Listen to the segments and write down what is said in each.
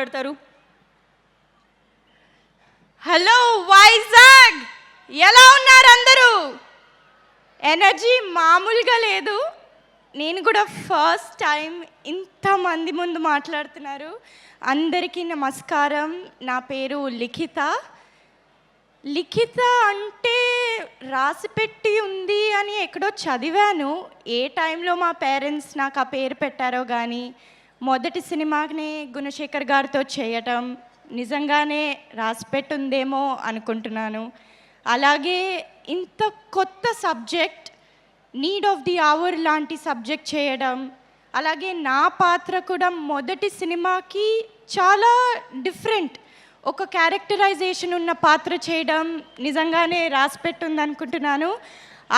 మాట్లాడతారు. హలో వైజాగ్, ఎలా ఉన్నారు అందరూ? ఎనర్జీ మామూలుగా లేదు. నేను కూడా ఫస్ట్ టైం ఇంతమంది ముందు మాట్లాడుతున్నారు. అందరికీ నమస్కారం. నా పేరు లిఖిత. లిఖిత అంటే రాసిపెట్టి ఉంది అని ఎక్కడో చదివాను. ఏ టైంలో మా పేరెంట్స్ నాకు ఆ పేరు పెట్టారో కానీ మొదటి సినిమాని గుణశేఖర్ గారితో చేయటం నిజంగానే రాసిపెట్టి ఉందేమో అనుకుంటున్నాను. అలాగే ఇంత కొత్త subject, need of the hour లాంటి సబ్జెక్ట్ చేయడం, అలాగే నా పాత్ర కూడా మొదటి సినిమాకి చాలా డిఫరెంట్, ఒక క్యారెక్టరైజేషన్ ఉన్న పాత్ర చేయడం నిజంగానే రాసిపెట్టుంది అనుకుంటున్నాను.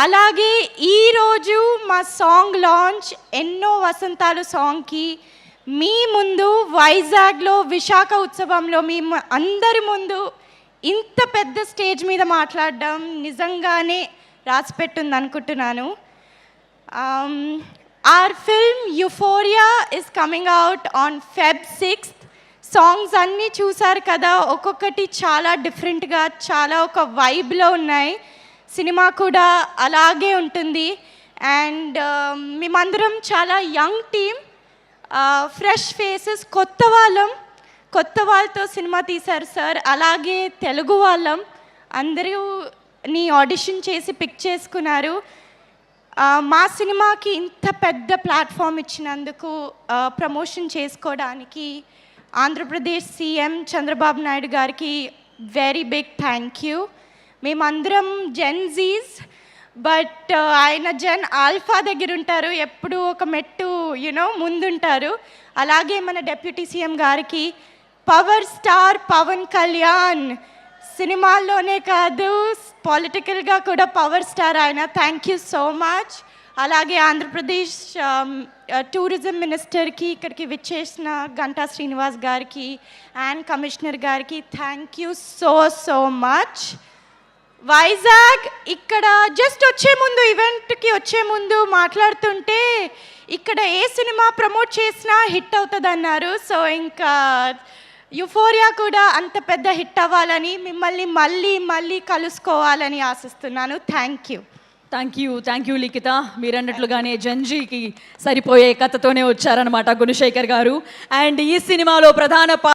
అలాగే ఈరోజు మా సాంగ్ లాంచ్ ఎన్నో వసంతాలు సాంగ్కి మీ ముందు వైజాగ్లో విశాఖ ఉత్సవంలో మీ అందరి ముందు ఇంత పెద్ద స్టేజ్ మీద మాట్లాడడం నిజంగానే రాసిపెట్టుంది అనుకుంటున్నాను. Our film Euphoria is coming out on Feb 6th. Songs అన్నీ చూసారు కదా, ఒక్కొక్కటి చాలా డిఫరెంట్గా, చాలా ఒక వైబ్లో ఉన్నాయి. సినిమా కూడా అలాగే ఉంటుంది. అండ్ మేమందరం చాలా యంగ్ టీమ్, ఫ్రెష్ ఫేసెస్, కొత్త వాళ్ళతో సినిమా తీశారు సార్. అలాగే తెలుగు వాళ్ళం అందరూని ఆడిషన్ చేసి పిక్ చేసుకున్నారు. మా సినిమాకి ఇంత పెద్ద ప్లాట్ఫామ్ ఇచ్చినందుకు, ప్రమోషన్ చేసుకోవడానికి ఆంధ్రప్రదేశ్ సీఎం చంద్రబాబు నాయుడు గారికి వెరీ బిగ్ థ్యాంక్ యూ. మేమందరం జెన్జీస్, బట్ ఆయన జెన్ ఆల్ఫా దగ్గర ఉంటారు, ఎప్పుడు ఒక మెట్టు ముందుంటారు. అలాగే మన డిప్యూటీ సీఎం గారికి, పవర్ స్టార్ పవన్ కళ్యాణ్ సినిమాల్లోనే కాదు పొలిటికల్గా కూడా పవర్ స్టార్ ఆయన. Thank you so much. అలాగే ఆంధ్రప్రదేశ్ టూరిజం మినిస్టర్కి, ఇక్కడికి విచ్చేసిన గంటా శ్రీనివాస్ గారికి అండ్ కమిషనర్ గారికి thank you so much. Vizag ఇక్కడ జస్ట్ ఈవెంట్కి వచ్చే ముందు మాట్లాడుతుంటే ఇక్కడ ఏ సినిమా ప్రమోట్ చేసినా హిట్ అవుతుంది అన్నారు. సో ఇంకా యుఫోరియా కూడా అంత పెద్ద హిట్ అవ్వాలని, మిమ్మల్ని మళ్ళీ కలుసుకోవాలని ఆశిస్తున్నాను. థ్యాంక్ యూ లిఖిత. మీరన్నట్లుగానే జంజీకి సరిపోయే కథతోనే వచ్చారనమాట గుణశేఖర్ గారు. అండ్ ఈ సినిమాలో ప్రధాన